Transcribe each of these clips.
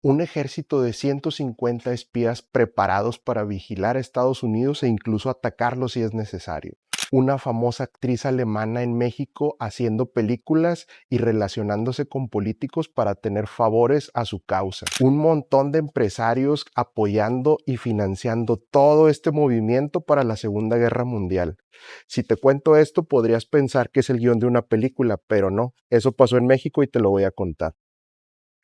Un ejército de 150 espías preparados para vigilar a Estados Unidos e incluso atacarlos si es necesario. Una famosa actriz alemana en México haciendo películas y relacionándose con políticos para tener favores a su causa. Un montón de empresarios apoyando y financiando todo este movimiento para la Segunda Guerra Mundial. Si te cuento esto, podrías pensar que es el guión de una película, pero no, eso pasó en México y te lo voy a contar.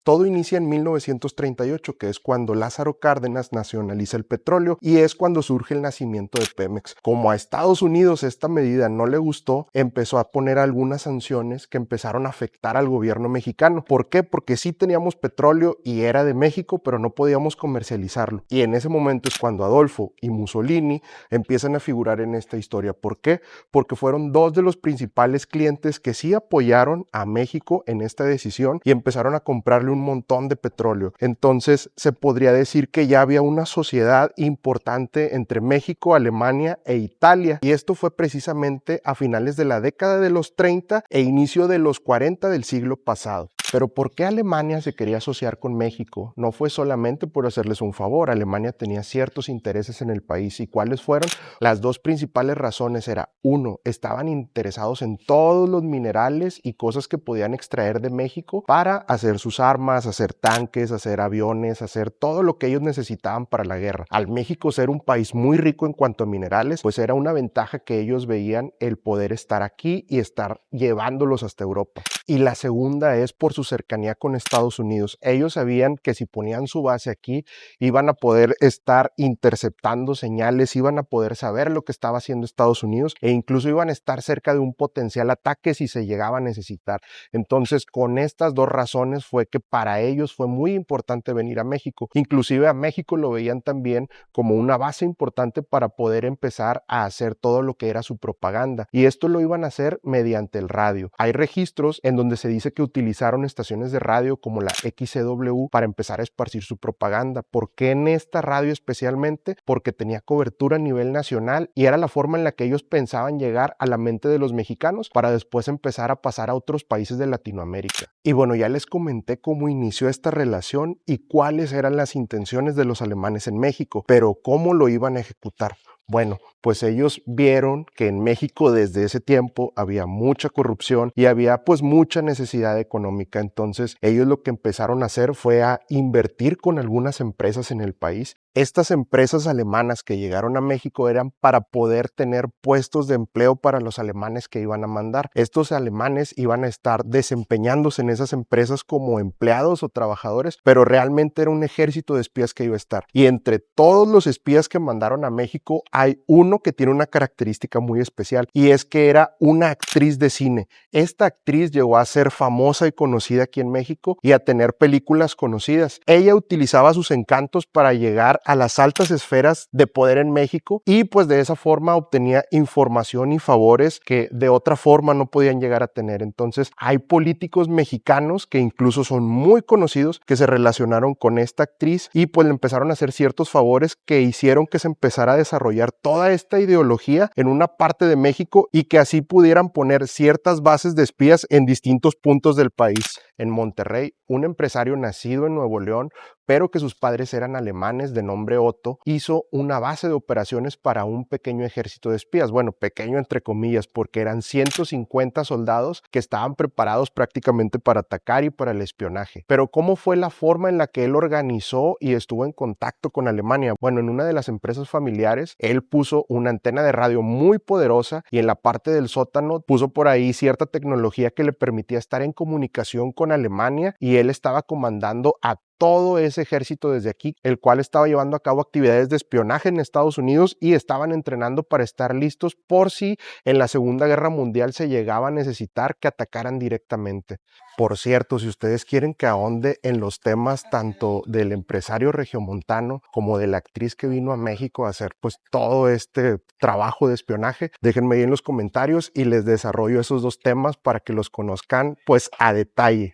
Todo inicia en 1938, que es cuando Lázaro Cárdenas nacionaliza el petróleo y es cuando surge el nacimiento de Pemex. Como a Estados Unidos esta medida no le gustó, empezó a poner algunas sanciones que empezaron a afectar al gobierno mexicano. ¿Por qué? Porque sí teníamos petróleo y era de México, pero no podíamos comercializarlo. Y en ese momento es cuando Adolfo y Mussolini empiezan a figurar en esta historia. ¿Por qué? Porque fueron dos de los principales clientes que sí apoyaron a México en esta decisión y empezaron a comprarle un montón de petróleo. Entonces se podría decir que ya había una sociedad importante entre México, Alemania e Italia, y esto fue precisamente a finales de la década de los 30 e inicio de los 40 del siglo pasado. Pero ¿por qué Alemania se quería asociar con México? No fue solamente por hacerles un favor. Alemania tenía ciertos intereses en el país. ¿Y cuáles fueron? Las dos principales razones era, uno, estaban interesados en todos los minerales y cosas que podían extraer de México para hacer sus armas, hacer tanques, hacer aviones, hacer todo lo que ellos necesitaban para la guerra. Al México ser un país muy rico en cuanto a minerales, pues era una ventaja que ellos veían el poder estar aquí y estar llevándolos hasta Europa. Y la segunda es por su cercanía con Estados Unidos. Ellos sabían que si ponían su base aquí, iban a poder estar interceptando señales, iban a poder saber lo que estaba haciendo Estados Unidos e incluso iban a estar cerca de un potencial ataque si se llegaba a necesitar. Entonces, con estas dos razones fue que para ellos fue muy importante venir a México. Inclusive a México lo veían también como una base importante para poder empezar a hacer todo lo que era su propaganda. Y esto lo iban a hacer mediante el radio. Hay registros en donde se dice que utilizaron estaciones de radio como la XCW para empezar a esparcir su propaganda. ¿Por qué en esta radio especialmente? Porque tenía cobertura a nivel nacional y era la forma en la que ellos pensaban llegar a la mente de los mexicanos para después empezar a pasar a otros países de Latinoamérica. Y bueno, ya les comenté cómo inició esta relación y cuáles eran las intenciones de los alemanes en México, pero ¿cómo lo iban a ejecutar? Bueno, pues ellos vieron que en México desde ese tiempo había mucha corrupción y había pues mucha necesidad económica. Entonces ellos lo que empezaron a hacer fue a invertir con algunas empresas en el país. Estas empresas alemanas que llegaron a México eran para poder tener puestos de empleo para los alemanes que iban a mandar. Estos alemanes iban a estar desempeñándose en esas empresas como empleados o trabajadores, pero realmente era un ejército de espías que iba a estar. Y entre todos los espías que mandaron a México, hay uno que tiene una característica muy especial y es que era una actriz de cine. Esta actriz llegó a ser famosa y conocida aquí en México y a tener películas conocidas. Ella utilizaba sus encantos para llegar a las altas esferas de poder en México y pues de esa forma obtenía información y favores que de otra forma no podían llegar a tener. Entonces hay políticos mexicanos que incluso son muy conocidos que se relacionaron con esta actriz y pues le empezaron a hacer ciertos favores que hicieron que se empezara a desarrollar toda esta ideología en una parte de México y que así pudieran poner ciertas bases de espías en distintos puntos del país. En Monterrey, un empresario nacido en Nuevo León, pero que sus padres eran alemanes de nombre Otto, hizo una base de operaciones para un pequeño ejército de espías. Bueno, pequeño entre comillas, porque eran 150 soldados que estaban preparados prácticamente para atacar y para el espionaje. Pero ¿cómo fue la forma en la que él organizó y estuvo en contacto con Alemania? Bueno, en una de las empresas familiares, él puso una antena de radio muy poderosa y en la parte del sótano puso por ahí cierta tecnología que le permitía estar en comunicación con Alemania y él estaba comandando a todo ese ejército desde aquí, el cual estaba llevando a cabo actividades de espionaje en Estados Unidos y estaban entrenando para estar listos por si en la Segunda Guerra Mundial se llegaba a necesitar que atacaran directamente. Por cierto, si ustedes quieren que ahonde en los temas tanto del empresario regiomontano como de la actriz que vino a México a hacer pues todo este trabajo de espionaje, déjenme ahí en los comentarios y les desarrollo esos dos temas para que los conozcan pues a detalle.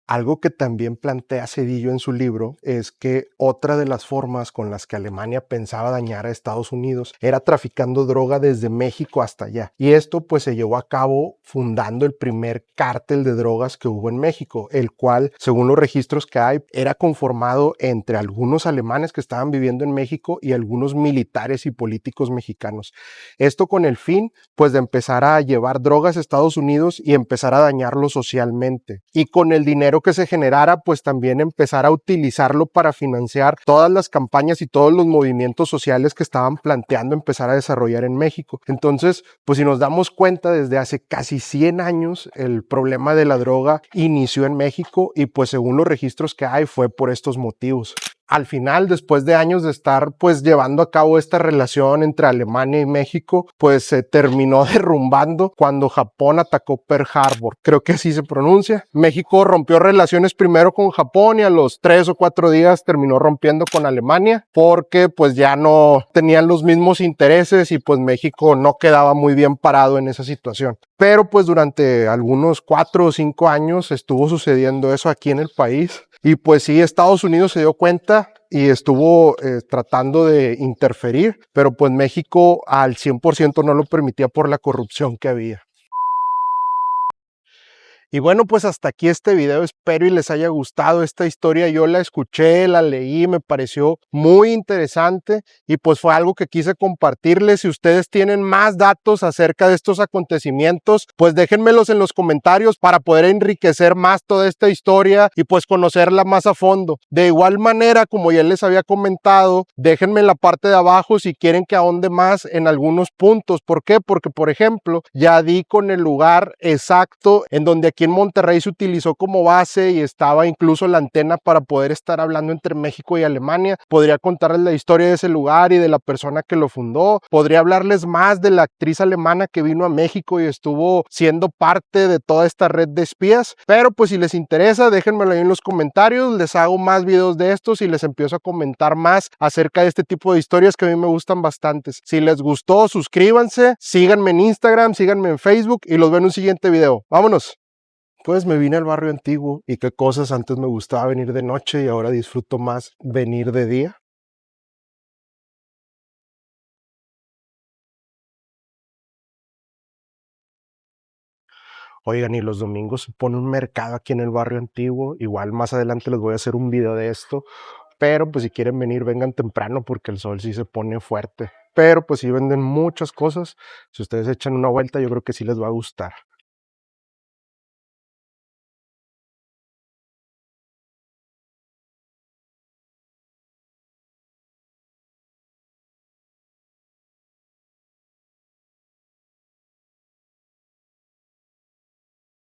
Algo que también plantea Cedillo en su libro es que otra de las formas con las que Alemania pensaba dañar a Estados Unidos era traficando droga desde México hasta allá. Y esto pues se llevó a cabo fundando el primer cártel de drogas que hubo en México, el cual, según los registros que hay, era conformado entre algunos alemanes que estaban viviendo en México y algunos militares y políticos mexicanos. Esto con el fin pues de empezar a llevar drogas a Estados Unidos y empezar a dañarlo socialmente. Y con el dinero que se generara, pues también empezar a utilizarlo para financiar todas las campañas y todos los movimientos sociales que estaban planteando empezar a desarrollar en México. Entonces, pues si nos damos cuenta, desde hace casi 100 años el problema de la droga inició en México y pues según los registros que hay fue por estos motivos. Al final, después de años de estar pues llevando a cabo esta relación entre Alemania y México, pues se terminó derrumbando cuando Japón atacó Pearl Harbor. Creo que así se pronuncia. México rompió relaciones primero con Japón y a los 3 o 4 días terminó rompiendo con Alemania porque pues ya no tenían los mismos intereses y pues México no quedaba muy bien parado en esa situación. Pero pues durante algunos 4 o 5 años estuvo sucediendo eso aquí en el país. Y pues sí, Estados Unidos se dio cuenta y estuvo tratando de interferir, pero pues México al 100% no lo permitía por la corrupción que había. Y bueno, pues hasta aquí este video, espero y les haya gustado esta historia. Yo la escuché, la leí, me pareció muy interesante y pues fue algo que quise compartirles. Si ustedes tienen más datos acerca de estos acontecimientos, pues déjenmelos en los comentarios para poder enriquecer más toda esta historia y pues conocerla más a fondo. De igual manera, como ya les había comentado, déjenme en la parte de abajo si quieren que ahonde más en algunos puntos. ¿Por qué? Porque, por ejemplo, ya di con el lugar exacto en donde aquí en Monterrey se utilizó como base y estaba incluso la antena para poder estar hablando entre México y Alemania. Podría contarles la historia de ese lugar y de la persona que lo fundó. Podría hablarles más de la actriz alemana que vino a México y estuvo siendo parte de toda esta red de espías. Pero pues si les interesa, déjenmelo ahí en los comentarios. Les hago más videos de estos y les empiezo a comentar más acerca de este tipo de historias que a mí me gustan bastantes. Si les gustó, suscríbanse, síganme en Instagram, síganme en Facebook y los veo en un siguiente video. ¡Vámonos! Pues me vine al barrio antiguo y qué cosas antes me gustaba venir de noche y ahora disfruto más venir de día. Oigan, y los domingos se pone un mercado aquí en el barrio antiguo. Igual más adelante les voy a hacer un video de esto. Pero pues si quieren venir, vengan temprano porque el sol sí se pone fuerte. Pero pues sí venden muchas cosas. Si ustedes echan una vuelta, yo creo que sí les va a gustar.